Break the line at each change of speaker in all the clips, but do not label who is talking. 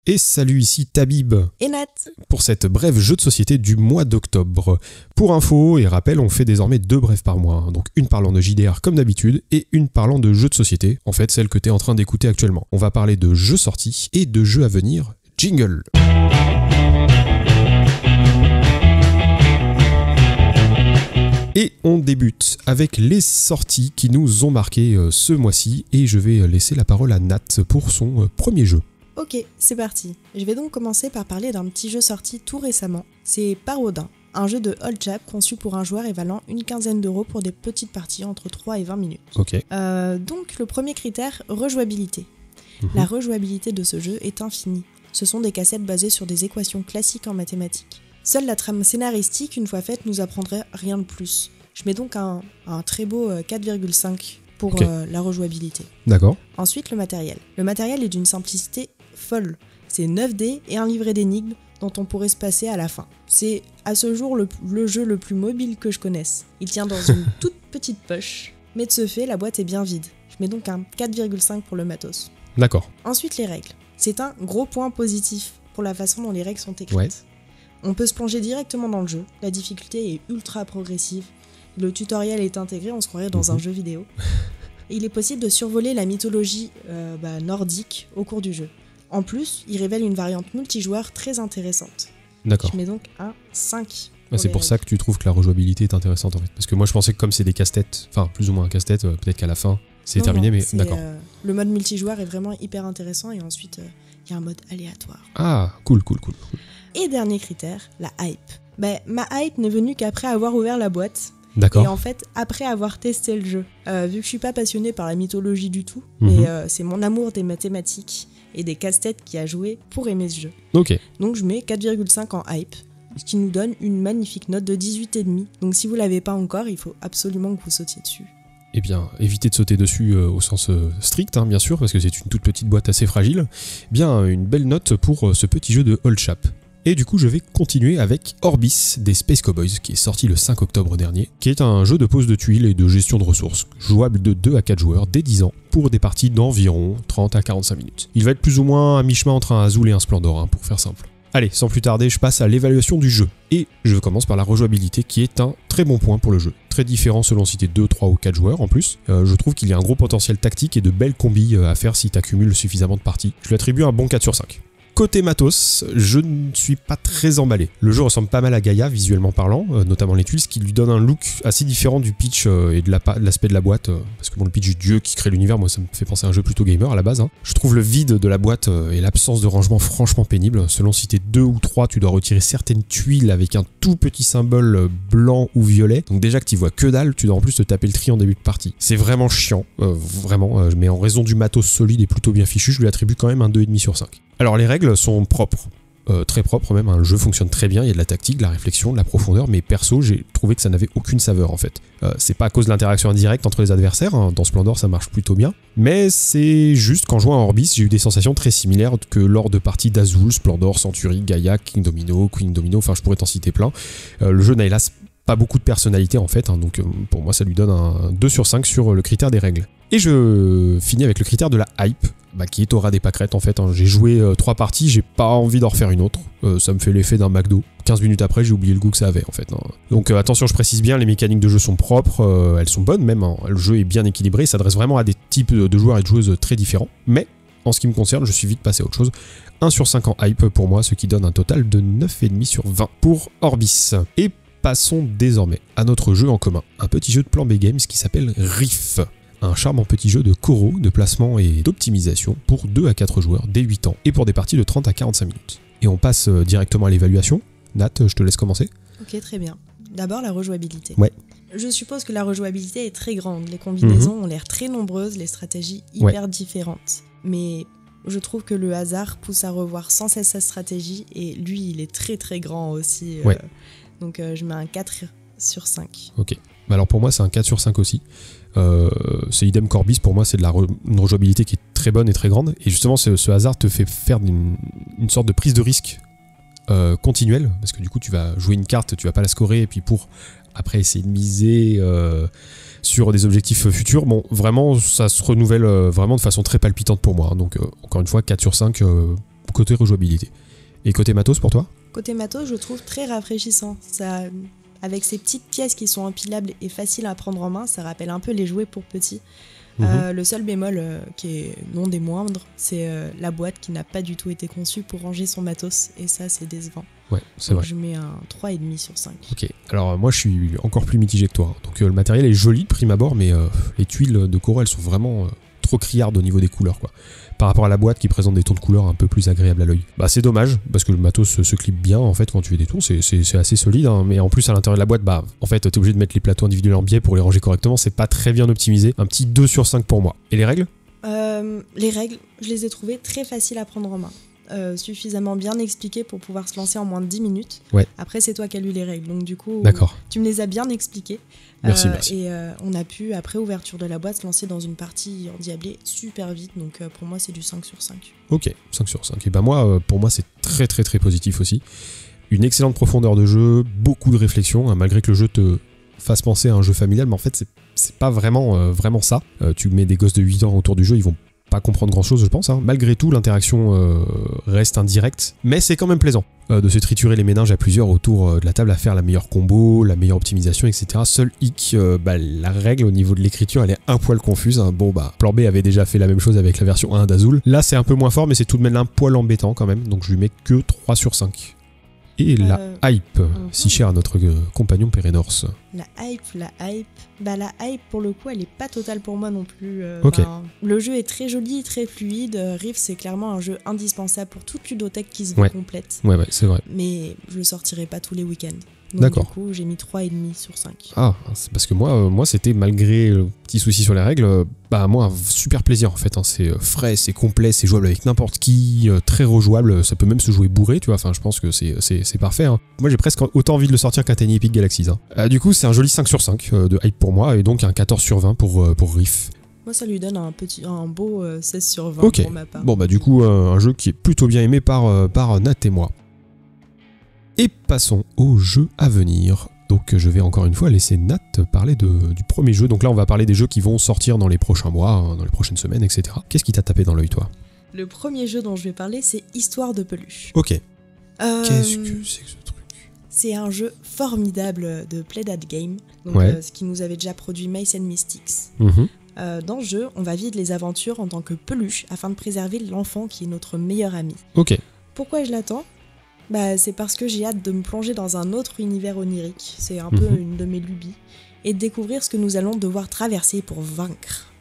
Et salut, ici Tabib
et Nat
pour cette brève jeu de société du mois d'octobre. Pour info et rappel, on fait désormais 2 brèves par mois, donc une parlant de JDR comme d'habitude et une parlant de jeux de société, en fait celle que tu es en train d'écouter actuellement. On va parler de jeux sortis et de jeux à venir. Jingle. Et on débute avec les sorties qui nous ont marqué ce mois-ci et je vais laisser la parole à Nat pour son premier jeu.
Ok, c'est parti. Je vais donc commencer par parler d'un petit jeu sorti tout récemment. C'est Paraudin, un jeu de hold chap conçu pour un joueur et valant une quinzaine d'euros pour des petites parties entre 3 et 20 minutes.
Ok.
Donc le premier critère, rejouabilité. La rejouabilité de ce jeu est infinie. Ce sont des cassettes basées sur des équations classiques en mathématiques. Seule la trame scénaristique, une fois faite, nous apprendrait rien de plus. Je mets donc un très beau 4,5 pour la rejouabilité.
D'accord.
Ensuite, le matériel. Le matériel est d'une simplicité folle. C'est 9 dés et un livret d'énigmes dont on pourrait se passer à la fin. C'est à ce jour le jeu le plus mobile que je connaisse. Il tient dans une toute petite poche, mais de ce fait, la boîte est bien vide. Je mets donc un 4,5 pour le matos.
D'accord.
Ensuite, les règles. C'est un gros point positif pour la façon dont les règles sont écrites.
Ouais.
On peut se plonger directement dans le jeu. La difficulté est ultra progressive. Le tutoriel est intégré, on se croirait dans un jeu vidéo. Et il est possible de survoler la mythologie nordique au cours du jeu. En plus, il révèle une variante multijoueur très intéressante.
D'accord.
Je mets donc un 5.
C'est pour ça que tu trouves que la rejouabilité est intéressante en fait. Parce que moi je pensais que comme c'est des casse-têtes, enfin plus ou moins un casse-tête, peut-être qu'à la fin c'est terminé, mais d'accord.
Le mode multijoueur est vraiment hyper intéressant et ensuite il y a un mode aléatoire.
Ah, cool.
Et dernier critère, la hype. Ma hype n'est venue qu'après avoir ouvert la boîte.
D'accord.
Et en fait, après avoir testé le jeu, vu que je suis pas passionnée par la mythologie du tout, mais c'est mon amour des mathématiques et des casse-têtes qui a joué pour aimer ce jeu.
Ok.
Donc je mets 4,5 en hype, ce qui nous donne une magnifique note de 18,5. Donc si vous l'avez pas encore, il faut absolument que vous sautiez dessus.
Eh bien, évitez de sauter dessus au sens strict, bien sûr, parce que c'est une toute petite boîte assez fragile. Bien, une belle note pour ce petit jeu de hold chap. Et du coup, je vais continuer avec Orbis des Space Cowboys, qui est sorti le 5 octobre dernier, qui est un jeu de pose de tuiles et de gestion de ressources, jouable de 2 à 4 joueurs dès 10 ans, pour des parties d'environ 30 à 45 minutes. Il va être plus ou moins à mi-chemin entre un Azul et un Splendor, pour faire simple. Allez, sans plus tarder, je passe à l'évaluation du jeu. Et je commence par la rejouabilité, qui est un très bon point pour le jeu. Très différent selon si t'es 2, 3 ou 4 joueurs en plus. Je trouve qu'il y a un gros potentiel tactique et de belles combis à faire si t'accumules suffisamment de parties. Je lui attribue un bon 4 sur 5. Côté matos, je ne suis pas très emballé. Le jeu ressemble pas mal à Gaïa, visuellement parlant, notamment les tuiles, ce qui lui donne un look assez différent du pitch et de l'aspect de la boîte, parce que bon, le pitch du dieu qui crée l'univers, moi ça me fait penser à un jeu plutôt gamer à la base. Je trouve le vide de la boîte et l'absence de rangement franchement pénible. Selon si t'es 2 ou 3, tu dois retirer certaines tuiles avec un tout petit symbole blanc ou violet. Donc déjà que t'y vois que dalle, tu dois en plus te taper le tri en début de partie. C'est vraiment chiant, vraiment, mais en raison du matos solide et plutôt bien fichu, je lui attribue quand même un 2,5 sur 5. Alors les règles sont propres, très propres même, le jeu fonctionne très bien, il y a de la tactique, de la réflexion, de la profondeur, mais perso j'ai trouvé que ça n'avait aucune saveur en fait. C'est pas à cause de l'interaction indirecte entre les adversaires, dans Splendor ça marche plutôt bien, mais c'est juste qu'en jouant à Orbis j'ai eu des sensations très similaires que lors de parties d'Azul, Splendor, Century, Gaïa, King Domino, Queen Domino, enfin je pourrais t'en citer plein. Le jeu n'a hélas pas beaucoup de personnalité en fait, donc pour moi ça lui donne un 2 sur 5 sur le critère des règles. Et je finis avec le critère de la hype, qui est au ras des pâquerettes en fait. J'ai joué 3 parties, j'ai pas envie d'en refaire une autre. Ça me fait l'effet d'un McDo. 15 minutes après, j'ai oublié le goût que ça avait en fait. Donc attention, je précise bien, les mécaniques de jeu sont propres, elles sont bonnes même. Le jeu est bien équilibré, il s'adresse vraiment à des types de joueurs et de joueuses très différents. Mais en ce qui me concerne, je suis vite passé à autre chose. 1 sur 5 en hype pour moi, ce qui donne un total de 9,5 sur 20 pour Orbis. Et passons désormais à notre jeu en commun. Un petit jeu de plan B Games qui s'appelle Riff. Un charmant petit jeu de coraux, de placement et d'optimisation pour 2 à 4 joueurs dès 8 ans et pour des parties de 30 à 45 minutes. Et on passe directement à l'évaluation. Nat, je te laisse commencer.
Ok, très bien. D'abord la rejouabilité.
Ouais.
Je suppose que la rejouabilité est très grande. Les combinaisons ont l'air très nombreuses, les stratégies hyper différentes. Mais je trouve que le hasard pousse à revoir sans cesse sa stratégie et lui, il est très très grand aussi. Donc je mets un 4 sur 5. Ok.
Alors pour moi, c'est un 4 sur 5 aussi. C'est idem qu'Orbis, pour moi c'est de une rejouabilité qui est très bonne et très grande, et justement ce hasard te fait faire une sorte de prise de risque continuelle, parce que du coup tu vas jouer une carte, tu vas pas la scorer, et puis pour après essayer de miser sur des objectifs futurs, bon vraiment ça se renouvelle vraiment de façon très palpitante pour moi, donc encore une fois 4 sur 5 côté rejouabilité. Et côté matos pour toi?
Côté matos, je trouve très rafraîchissant. Ça, avec ces petites pièces qui sont empilables et faciles à prendre en main, ça rappelle un peu les jouets pour petits. Le seul bémol, qui est non des moindres, c'est la boîte qui n'a pas du tout été conçue pour ranger son matos, et ça c'est décevant.
Ouais, c'est vrai.
Je mets un 3,5 sur 5.
Ok, alors moi je suis encore plus mitigé que toi. Donc le matériel est joli de prime abord, mais les tuiles de Koro elles sont vraiment trop criardes au niveau des couleurs, quoi. Par rapport à la boîte qui présente des tons de couleurs un peu plus agréables à l'œil. Bah c'est dommage, parce que le matos se clip bien en fait quand tu fais des tons, c'est assez solide, hein. Mais en plus à l'intérieur de la boîte, bah en fait t'es obligé de mettre les plateaux individuels en biais pour les ranger correctement, c'est pas très bien optimisé. Un petit 2 sur 5 pour moi. Et les règles?
Les règles, je les ai trouvées très faciles à prendre en main. Suffisamment bien expliquées pour pouvoir se lancer en moins de 10 minutes.
Ouais.
Après, c'est toi qui as lu les règles, donc du coup, tu me les as bien expliquées.
Merci.
Et on a pu, après ouverture de la boîte, se lancer dans une partie endiablée super vite, donc pour moi, c'est du 5 sur 5.
Ok, 5 sur 5. Et bah moi, pour moi, c'est très très très positif aussi. Une excellente profondeur de jeu, beaucoup de réflexion, hein, malgré que le jeu te fasse penser à un jeu familial, mais en fait, c'est pas vraiment ça. Tu mets des gosses de 8 ans autour du jeu, ils vont pas comprendre grand chose je pense, hein. Malgré tout l'interaction reste indirecte, mais c'est quand même plaisant de se triturer les méninges à plusieurs autour de la table à faire la meilleure combo, la meilleure optimisation, etc. Seul hic, la règle au niveau de l'écriture elle est un poil confuse, hein. Bon bah Plan B avait déjà fait la même chose avec la version 1 d'Azul, là c'est un peu moins fort mais c'est tout de même un poil embêtant quand même, donc je lui mets que 3 sur 5. Et la hype, si chère à notre compagnon Pérénors.
La hype. Bah la hype pour le coup elle est pas totale pour moi non plus.
Ok.
Le jeu est très joli, très fluide. Rift c'est clairement un jeu indispensable pour toute ludothèque qui se veut complète.
Ouais, c'est vrai.
Mais je le sortirai pas tous les week-ends. Donc
D'accord.
Du coup j'ai mis 3,5 sur 5.
Ah, c'est parce que moi c'était malgré le petit souci sur les règles, moi un super plaisir en fait, hein. C'est frais, c'est complet, c'est jouable avec n'importe qui, très rejouable, ça peut même se jouer bourré, tu vois, enfin je pense que c'est parfait, hein. Moi j'ai presque autant envie de le sortir qu'un Tiny Epic Galaxies, hein. Du coup c'est un joli 5 sur 5 de hype pour moi, et donc un 14 sur 20 pour Riff.
Moi ça lui donne un beau 16 sur 20
Ok.
pour ma part.
Bon bah du coup un jeu qui est plutôt bien aimé par Nat et moi. Et passons aux jeux à venir. Donc je vais encore une fois laisser Nat parler du premier jeu. Donc là on va parler des jeux qui vont sortir dans les prochains mois, hein, dans les prochaines semaines, etc. Qu'est-ce qui t'a tapé dans l'œil toi?
Le premier jeu dont je vais parler c'est Histoire de peluche.
Ok. Qu'est-ce que c'est que ce truc?
C'est un jeu formidable de Playdead Game, donc, ce qui nous avait déjà produit Mice and Mystics. Dans ce jeu, on va vivre les aventures en tant que peluche afin de préserver l'enfant qui est notre meilleur ami.
Ok.
Pourquoi je l'attends ? C'est parce que j'ai hâte de me plonger dans un autre univers onirique, c'est un peu une de mes lubies, et de découvrir ce que nous allons devoir traverser pour vaincre.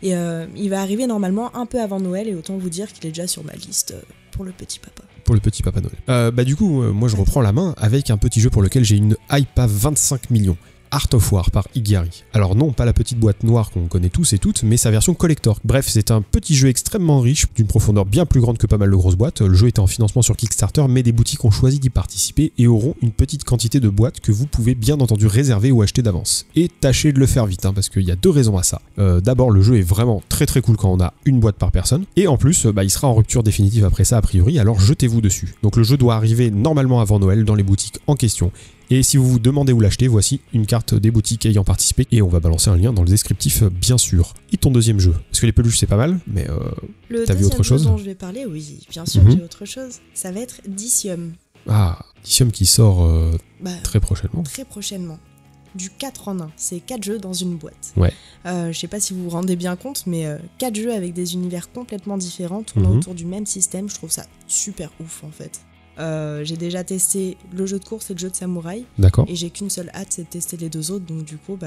Et il va arriver normalement un peu avant Noël, et autant vous dire qu'il est déjà sur ma liste pour le petit papa. Pour le petit
papa Noël. Du coup, moi je reprends la main avec un petit jeu pour lequel j'ai une hype à 25 millions. Art of War par Igari. Alors non, pas la petite boîte noire qu'on connaît tous et toutes, mais sa version collector. Bref, c'est un petit jeu extrêmement riche, d'une profondeur bien plus grande que pas mal de grosses boîtes. Le jeu était en financement sur Kickstarter, mais des boutiques ont choisi d'y participer et auront une petite quantité de boîtes que vous pouvez bien entendu réserver ou acheter d'avance. Et tâchez de le faire vite, hein, parce qu'il y a deux raisons à ça. D'abord, le jeu est vraiment très très cool quand on a une boîte par personne, et en plus, il sera en rupture définitive après ça a priori, alors jetez-vous dessus. Donc le jeu doit arriver normalement avant Noël dans les boutiques en question. Et si vous vous demandez où l'acheter, voici une carte des boutiques ayant participé, et on va balancer un lien dans le descriptif bien sûr. Et ton deuxième jeu? Parce que les peluches c'est pas mal, mais t'as vu autre chose?
Le deuxième jeu dont je vais parler, oui, bien sûr j'ai autre chose. Ça va être Dicium.
Ah, Dicium qui sort très prochainement.
Très prochainement. Du 4 en 1, c'est 4 jeux dans une boîte.
Ouais.
Je sais pas si vous vous rendez bien compte, mais 4 jeux avec des univers complètement différents, tournant autour du même système, je trouve ça super ouf en fait. J'ai déjà testé le jeu de course et le jeu de samouraï.
D'accord.
Et j'ai qu'une seule hâte, c'est de tester les deux autres. Donc du coup,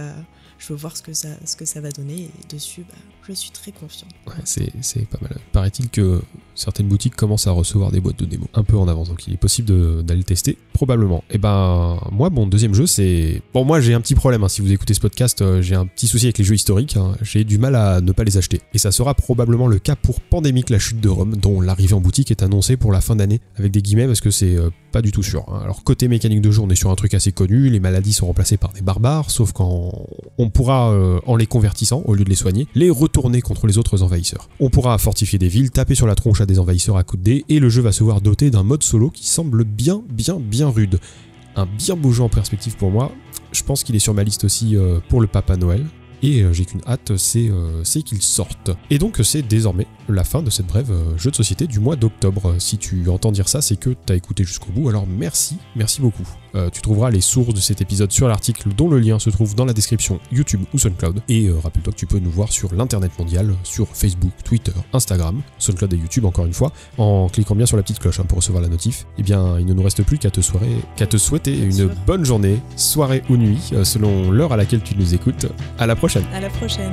je veux voir ce que ça va donner. Et dessus, je suis très confiant.
Ouais, c'est pas mal. Paraît-il que certaines boutiques commencent à recevoir des boîtes de démo un peu en avance. Donc il est possible d'aller le tester, probablement. Et moi, mon deuxième jeu, c'est... Bon, moi j'ai un petit problème. Hein. Si vous écoutez ce podcast, j'ai un petit souci avec les jeux historiques. Hein. J'ai du mal à ne pas les acheter. Et ça sera probablement le cas pour Pandémique, la chute de Rome, dont l'arrivée en boutique est annoncée pour la fin d'année, avec des guillemets, parce que c'est pas du tout sûr. Hein. Alors côté mécanique de jeu, on est sur un truc assez connu, les maladies sont remplacées par des barbares, sauf quand on pourra, en les convertissant, au lieu de les soigner, les retourner contre les autres envahisseurs. On pourra fortifier des villes, taper sur la tronche à des envahisseurs à coups de dés, et le jeu va se voir doté d'un mode solo qui semble bien rude. Un bien beau jeu en perspective pour moi, je pense qu'il est sur ma liste aussi pour le Papa Noël. et j'ai qu'une hâte, c'est qu'ils sortent. Et donc c'est désormais la fin de cette brève jeu de société du mois d'octobre. Si tu entends dire ça, c'est que t'as écouté jusqu'au bout, alors merci beaucoup. Tu trouveras les sources de cet épisode sur l'article dont le lien se trouve dans la description YouTube ou SoundCloud. Et rappelle-toi que tu peux nous voir sur l'internet mondial, sur Facebook, Twitter, Instagram, SoundCloud et YouTube encore une fois, en cliquant bien sur la petite cloche pour recevoir la notif. Eh bien, il ne nous reste plus qu'à te souhaiter une bonne journée, soirée ou nuit, selon l'heure à laquelle tu nous écoutes. À la prochaine.
À la prochaine.